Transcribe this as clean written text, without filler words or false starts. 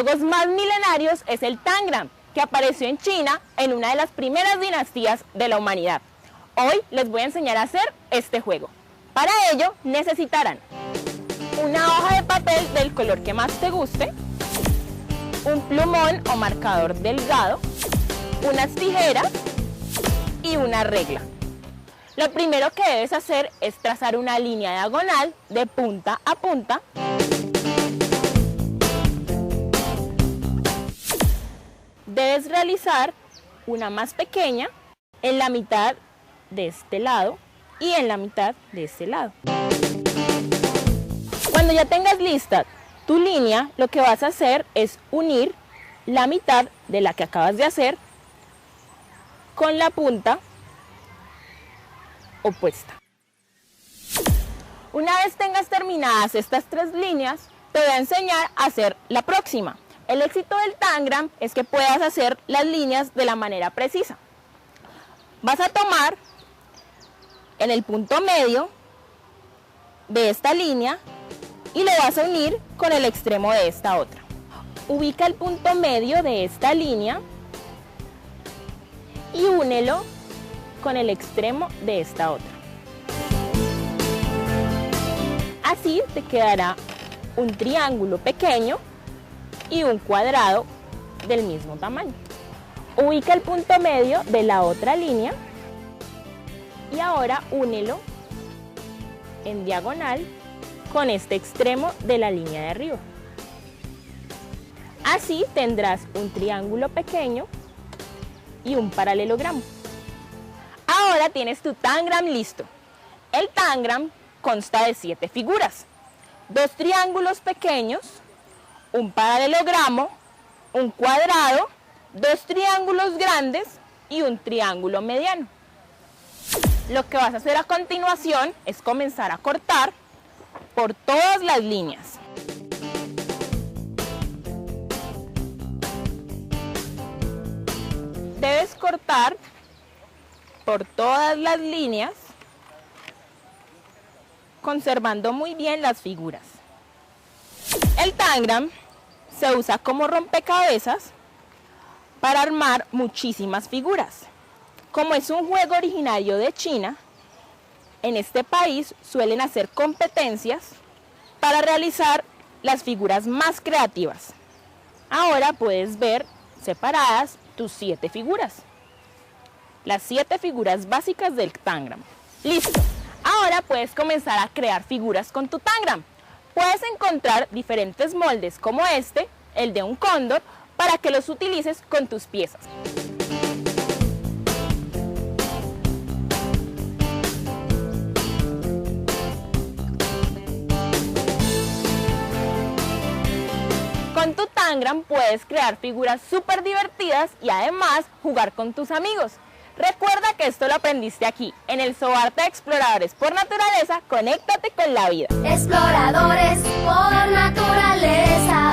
juegos más milenarios es el Tangram, que apareció en China en una de las primeras dinastías de la humanidad. Hoy les voy a enseñar a hacer este juego. Para ello necesitarán una hoja de papel del color que más te guste, un plumón o marcador delgado, unas tijeras y una regla. Lo primero que debes hacer es trazar una línea diagonal de punta a punta. Debes realizar una más pequeña en la mitad de este lado y en la mitad de este lado. Cuando ya tengas lista tu línea, lo que vas a hacer es unir la mitad de la que acabas de hacer con la punta opuesta. Una vez tengas terminadas estas tres líneas, te voy a enseñar a hacer la próxima. El éxito del Tangram es que puedas hacer las líneas de la manera precisa. Vas a tomar en el punto medio de esta línea y lo vas a unir con el extremo de esta otra. Ubica el punto medio de esta línea y únelo con el extremo de esta otra. Así te quedará un triángulo pequeño y un cuadrado del mismo tamaño. Ubica el punto medio de la otra línea y ahora únelo en diagonal con este extremo de la línea de arriba. Así tendrás un triángulo pequeño y un paralelogramo. Ahora tienes tu Tangram listo. El Tangram consta de 7 figuras, 2 triángulos pequeños, un paralelogramo, un cuadrado, 2 triángulos grandes y un triángulo mediano. Lo que vas a hacer a continuación es comenzar a cortar por todas las líneas. Debes cortar por todas las líneas, conservando muy bien las figuras. El Tangram se usa como rompecabezas para armar muchísimas figuras. Como es un juego originario de China, en este país suelen hacer competencias para realizar las figuras más creativas. Ahora puedes ver separadas tus 7 figuras. Las 7 figuras básicas del Tangram. ¡Listo! Ahora puedes comenzar a crear figuras con tu Tangram. Puedes encontrar diferentes moldes como este, el de un cóndor, para que los utilices con tus piezas. Con tu Tangram puedes crear figuras súper divertidas y además jugar con tus amigos. Recuerda que esto lo aprendiste aquí, en el Sobarte de Exploradores por Naturaleza. Conéctate con la vida. Exploradores por Naturaleza.